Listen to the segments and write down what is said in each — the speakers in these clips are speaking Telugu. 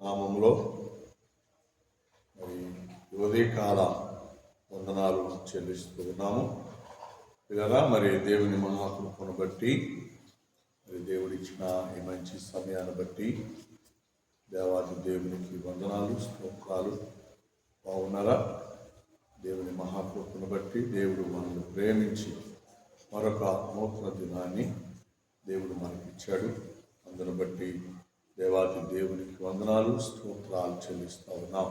నామములో మరి ఉదయకాల వందనాలు చెల్లిస్తూ ఉన్నాము. ఇలా మరి దేవుని మహాకృపను బట్టి మరి దేవుడిచ్చిన ఈ మంచి సమయాన్ని బట్టి దేవాది దేవునికి వందనాలు, స్తోత్రాలు. బాగున్నారా? దేవుని మహాకృపను బట్టి దేవుడు మనల్ని ప్రేమించి మరొక నూతన దినాన్ని దేవుడు మనకిచ్చాడు. అందును బట్టి దేవాది దేవునికి వందనాలు, స్తోత్రాలు చెల్లిస్తూ ఉన్నాం.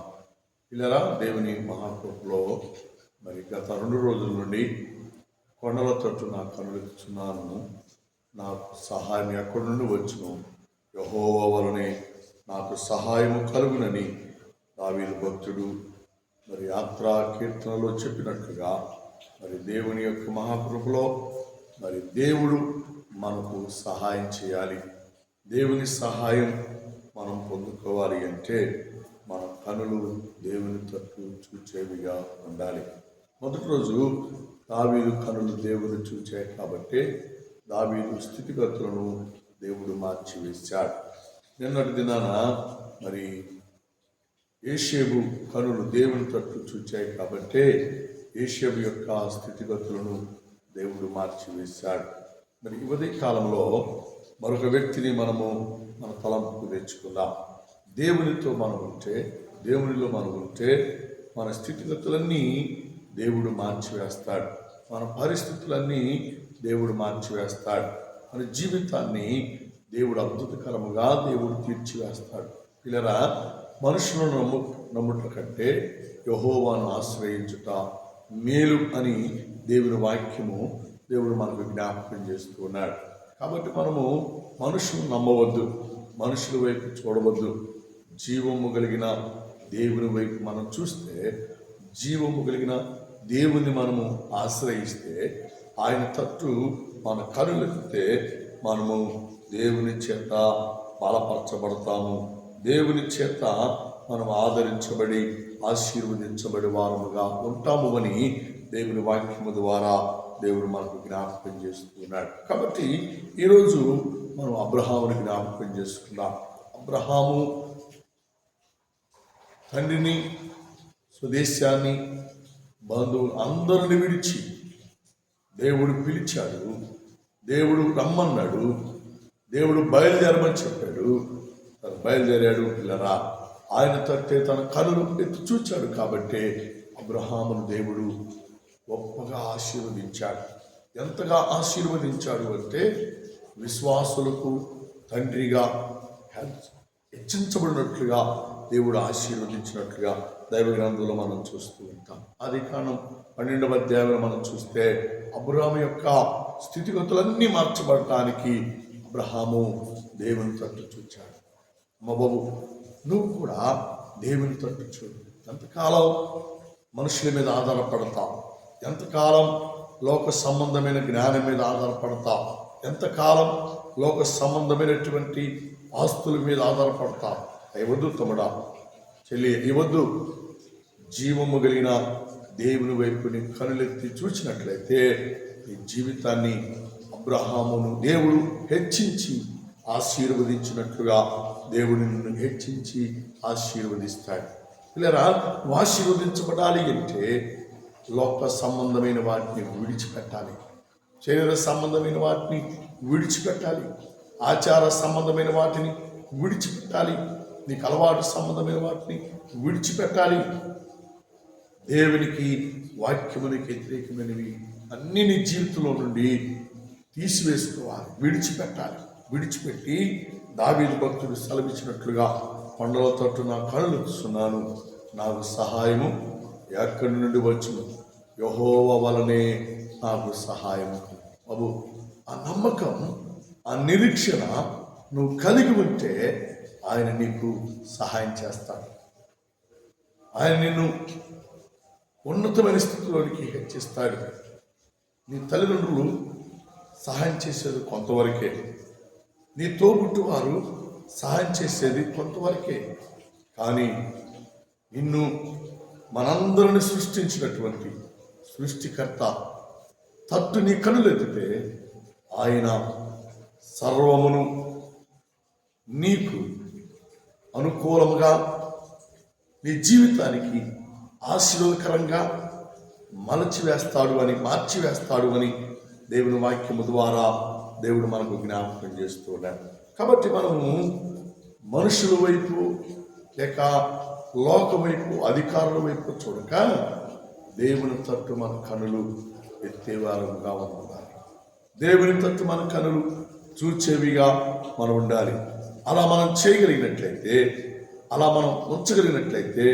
ఇలా దేవుని మహాకృపలో మరి గత 2 రోజుల నుండి కొండల తట్టు నా కనులెత్తుచున్నాను, నాకు సహాయం ఎక్కడి నుండి వచ్చును, యెహోవా వలనే నాకు సహాయము కలుగునని దావీదు భక్తుడు మరి యాత్రా కీర్తనలో చెప్పినట్లుగా మరి దేవుని యొక్క మహాకృపలో మరి దేవుడు మనకు సహాయం చేయాలి. దేవుని సహాయం మనం పొందుకోవాలి అంటే మన కనులు దేవుని తట్టు చూచేవిగా ఉండాలి. మొదటి రోజు దావీదు కనులు దేవుని చూచాయి కాబట్టి దావీదు స్థితిగతులను దేవుడు మార్చివేశాడు. నిన్నటి దినాన మరి యేషేబు కనులు దేవుని తట్టు చూచాయి కాబట్టి యేషేబు యొక్క స్థితిగతులను దేవుడు మార్చివేశాడు. మరి ఉదయ కాలంలో మరొక వ్యక్తిని మనము మన తలంపుకు తెచ్చుకుందాం. దేవునితో మనం ఉంటే, దేవునిలో మనం ఉంటే మన స్థితిగతులన్నీ దేవుడు మార్చివేస్తాడు. మన పరిస్థితులన్నీ దేవుడు మార్చివేస్తాడు. మన జీవితాన్ని దేవుడు అద్భుతకరముగా దేవుడు తీర్చివేస్తాడు. పిల్లరా, మనుషులను నమ్ముట కంటే యెహోవాను ఆశ్రయించుట మేలు అని దేవుని వాక్యము దేవుడు మనకు జ్ఞాపకం చేస్తూ ఉన్నాడు. కాబట్టి మనము మనుషులను నమ్మవద్దు, మనుషుల వైపు చూడవద్దు. జీవము కలిగిన దేవుని వైపు మనం చూస్తే, జీవము కలిగిన దేవుని మనము ఆశ్రయిస్తే, ఆయన తట్టు మన కనులెత్తితే మనము దేవుని చేత బలపరచబడతాము. దేవుని చేత మనం ఆదరించబడి ఆశీర్వదించబడి వారముగా ఉంటాము అని దేవుని వాక్యము ద్వారా దేవుడు మనకు జ్ఞాపకం చేస్తున్నాడు. కాబట్టి ఈరోజు మనం అబ్రహాముని జ్ఞాపకం చేసుకున్నాం. అబ్రహాము తండ్రిని, స్వదేశాన్ని, బంధువులు అందరిని విడిచి దేవుడు పిలిచాడు. దేవుడు రమ్మన్నాడు. దేవుడు బయలుదేరమని చెప్పాడు. తను బయలుదేరాడు. పిల్లరా, ఆయన తట్టే తన కనులు ఎత్తి చూచాడు. కాబట్టి అబ్రహామును దేవుడు గొప్పగా ఆశీర్వదించాడు. ఎంతగా ఆశీర్వదించాడు అంటే విశ్వాసులకు తండ్రిగా హెచ్చించబడినట్లుగా దేవుడు ఆశీర్వదించినట్లుగా దైవ గ్రంథంలో మనం చూస్తూ ఉంటాం. ఆదికాండం 12వ అధ్యాయంలో మనం చూస్తే అబ్రహాము యొక్క స్థితిగతులన్నీ మార్చబడటానికి అబ్రహాము దేవుని తట్టు చూచాడు. బాబు, నువ్వు కూడా దేవుని తట్టు చూడు. ఎంతకాలం మనుషుల మీద ఆధారపడతావు? ఎంతకాలం లోక సంబంధమైన జ్ఞానం మీద ఆధారపడతావు? ఎంతకాలం లోక సంబంధమైనటువంటి ఆస్తుల మీద ఆధారపడతావు? ఇవ్వద్దు తమ్ముడా, చెల్లి, ఇవ్వద్దు. జీవము కలిగిన దేవుని వైపుని కనులెత్తి చూసినట్లయితే ఈ జీవితాన్ని అబ్రహామును దేవుడు హెచ్చించి ఆశీర్వదించినట్లుగా దేవుడు నిన్ను హెచ్చించి ఆశీర్వదిస్తాడు. ఇలా నువ్వు ఆశీర్వదించబడాలి అంటే లోక సంబంధమైన వాటిని విడిచిపెట్టాలి. శరీర సంబంధమైన వాటిని విడిచిపెట్టాలి. ఆచార సంబంధమైన వాటిని విడిచిపెట్టాలి. నీకు అలవాటు సంబంధమైన వాటిని విడిచిపెట్టాలి. దేవునికి వాక్యమునికి వ్యతిరేకమైనవి అన్ని నీ జీవితంలో నుండి తీసివేసుకోవాలి, విడిచిపెట్టాలి. విడిచిపెట్టి దావీదు భక్తుడు సెలవిచ్చినట్లుగా కొండల తట్టు నా కళ్ళు ఎత్తుచున్నాను, నాకు సహాయము ఎక్కడి నుండి వచ్చును, యెహోవా వలనే నాకు సహాయము. బాబు, ఆ నమ్మకం, ఆ నిరీక్షణ నువ్వు కలిగి ఉంటే ఆయన నీకు సహాయం చేస్తాడు. ఆయన నిన్ను ఉన్నతమైన స్థితిలోనికి హెచ్చిస్తాడు. నీ తల్లిదండ్రులు సహాయం చేసేది కొంతవరకే, నీ తోబుట్టు వారు సహాయం చేసేది కొంతవరకే. కానీ నిన్ను మనందరిని సృష్టించినటువంటి సృష్టికర్త తట్టు నీ కనులెత్తితే ఆయన సర్వమును నీకు అనుకూలముగా నీ జీవితానికి ఆశీర్వాదకరంగా మార్చివేస్తాడు అని దేవుని వాక్యము ద్వారా దేవుడు మనకు జ్ఞాపకం చేస్తూ ఉన్నాడు. కాబట్టి మనము మనుషుల వైపు లేక లోకం వైపు అధికారుల వైపు చూడక దేవుని తట్టు మన కనులు ఎత్తేవారుగా ఉండాలి. దేవుని తట్టు మన కనులు చూచేవిగా మనం ఉండాలి. అలా మనం చేయగలిగినట్లయితే, అలా మనం ఉంచగలిగినట్లయితే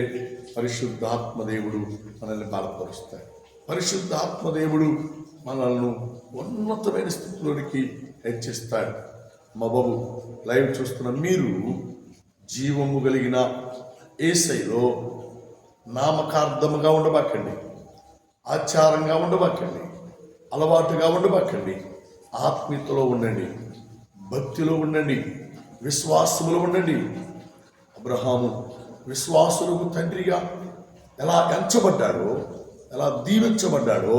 పరిశుద్ధాత్మ దేవుడు మనల్ని బలపరుస్తాడు. పరిశుద్ధాత్మ దేవుడు మనల్ని ఉన్నతమైన స్థితిలోనికి హెచ్చిస్తాడు. మా బాబు లైవ్ చూస్తున్న మీరు జీవము కలిగిన యేసయ్యలో నామకార్థముగా ఉండబాకండి, ఆచారంగా ఉండబాకండి, అలవాటుగా ఉండబాకండి. ఆత్మీయతలో ఉండండి, భక్తిలో ఉండండి, విశ్వాసములో ఉండండి. అబ్రహాము విశ్వాసులకు తండ్రిగా ఎలా ఎంచబడ్డాడో, ఎలా దీవించబడ్డాడో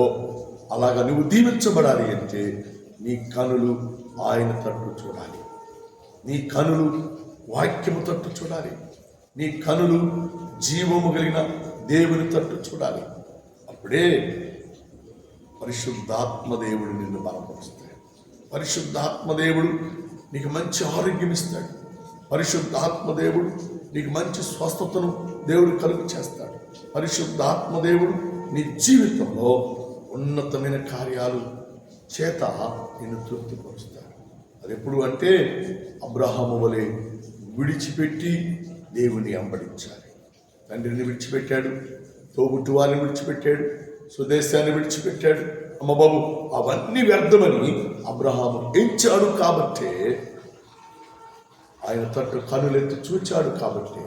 అలాగా నువ్వు దీవించబడాలి అంటే నీ కనులు ఆయన తట్టు చూడాలి, నీ కనులు వాక్యము తట్టు చూడాలి, నీ కనులు జీవము కలిగిన దేవుని తట్టు చూడాలి. అప్పుడే పరిశుద్ధాత్మ దేవుడు నిన్ను బలపరుస్తాడు. పరిశుద్ధాత్మ దేవుడు నీకు మంచి ఆరోగ్యం ఇస్తాడు. పరిశుద్ధాత్మ దేవుడు నీకు మంచి స్వస్థతను దేవుడు కలుగు చేస్తాడు. పరిశుద్ధాత్మ దేవుడు నీ జీవితంలో ఉన్నతమైన కార్యాలు చేత నిన్ను తృప్తిపరుస్తాడు. అది ఎప్పుడు అంటే అబ్రహాము వలె విడిచిపెట్టి దేవుని వెంబడించాలి. తండ్రిని విడిచిపెట్టాడు, తోబుట్టు వారిని విడిచిపెట్టాడు, స్వదేశాన్ని విడిచిపెట్టాడు. అమ్మ బాబు అవన్నీ వ్యర్థమని అబ్రహాము ఎంచాడు. కాబట్టే ఆయన తట్టు కనులెత్తి చూచాడు. కాబట్టే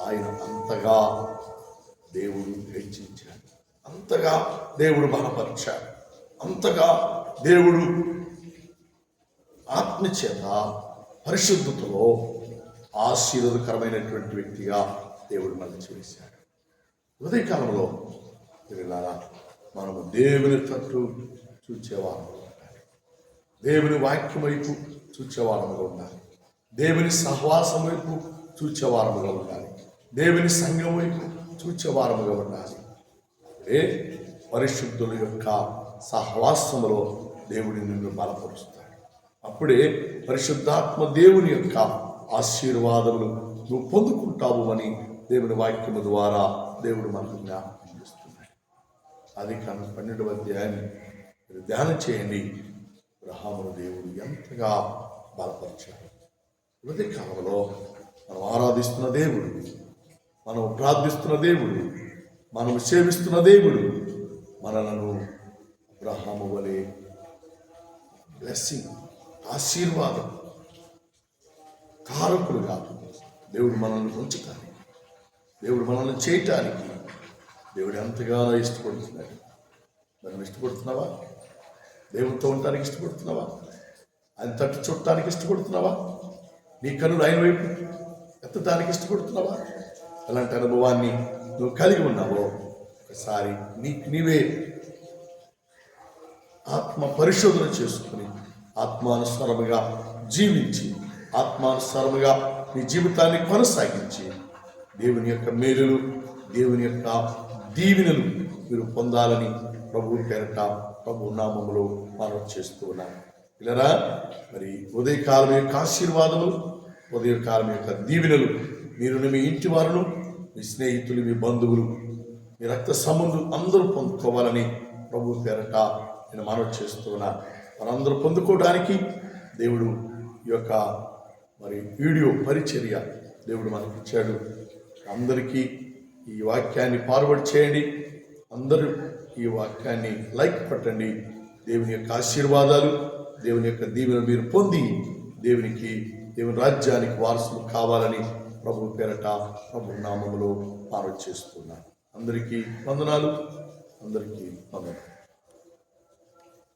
ఆయన అంతగా దేవుడు హెచ్చించాడు, అంతగా దేవుడు బలపరిచాడు, అంతగా దేవుడు ఆత్మచేత పరిశుద్ధతలో ఆశీర్వాదకరమైనటువంటి వ్యక్తిగా దేవుడు మనల్ని చేశాడు. ఉదయకాలంలో తిరిగినారా మనము దేవుని తట్టు చూచేవారముగా ఉండాలి, దేవుని వాక్యం వైపు చూచేవారముగా ఉండాలి, దేవుని సహవాసం వైపు చూచేవారముగా ఉండాలి, దేవుని సంఘం వైపు చూచేవారముగా ఉండాలి. అప్పుడే పరిశుద్ధుల యొక్క సహవాసములో దేవుడి నిన్ను బలపరుస్తాడు. అప్పుడే పరిశుద్ధాత్మ దేవుని యొక్క ఆశీర్వాదములు నువ్వు పొందుకుంటావు అని దేవుని వాక్యము ద్వారా దేవుడు మనకు జ్ఞాపకం చేస్తున్నాడు. అది కాను 12వ అధ్యాయాన్ని మీరు ధ్యానం చేయండి. అబ్రహామును దేవుడు ఎంతగా బలపరిచాడు. ఉదయ కాలంలో మనం ఆరాధిస్తున్న దేవుడు, మనం ప్రార్థిస్తున్న దేవుడు, మనం సేవిస్తున్న దేవుడు మనలను అబ్రహాము వలె బ్లెస్సింగ్, ఆశీర్వాదం కారకులుగా దేవుడు మనల్ని ఉంచటానికి, దేవుడు మనల్ని చేయటానికి దేవుడు ఎంతగానో ఇష్టపడుతున్నాడు. మనం ఇష్టపడుతున్నావా? దేవుడితో ఉండటానికి ఇష్టపడుతున్నావా? ఆయన తట్టు చూడటానికి ఇష్టపడుతున్నావా? నీ కనులు ఆయన వైపు ఎత్తడానికి ఇష్టపడుతున్నావా? అలాంటి అనుభవాన్ని నువ్వు కలిగి ఉన్నావో ఒకసారి నీవే ఆత్మ పరిశోధన చేసుకుని ఆత్మానుసారముగా జీవించి ఆత్మానుసారముగా నీ జీవితాన్ని కొనసాగించి దేవుని యొక్క మేలులు, దేవుని యొక్క దీవెనలు మీరు పొందాలని ప్రభువు పేరట ప్రభు నామములో మనం చేస్తూ ఉన్నాను. ఇలా మరి ఉదయకాలం యొక్క ఆశీర్వాదములు, ఉదయకాలం యొక్క దీవెనలు మీరు మీ ఇంటి వారును, మీ స్నేహితులు, మీ బంధువులు, మీ రక్త సంబంధులు అందరూ పొందుకోవాలని ప్రభు పేరట నేను మనవి చేస్తూ ఉన్నాను. మనందరూ పొందుకోవడానికి దేవుడు ఈ యొక్క మరి వీడియో పరిచర్య దేవుడు మనకి ఇచ్చాడు. అందరికీ ఈ వాక్యాన్ని ఫార్వర్డ్ చేయండి, అందరూ ఈ వాక్యాన్ని లైక్ పట్టండి. దేవుని యొక్క ఆశీర్వాదాలు, దేవుని యొక్క దీవెనలు మీరు పొంది దేవుని రాజ్యానికి వారసులు కావాలని ప్రభు పేరట ప్రభు నామములో మనవి చేస్తున్నాను. అందరికీ వందనాలు, అందరికీ వందనాలు.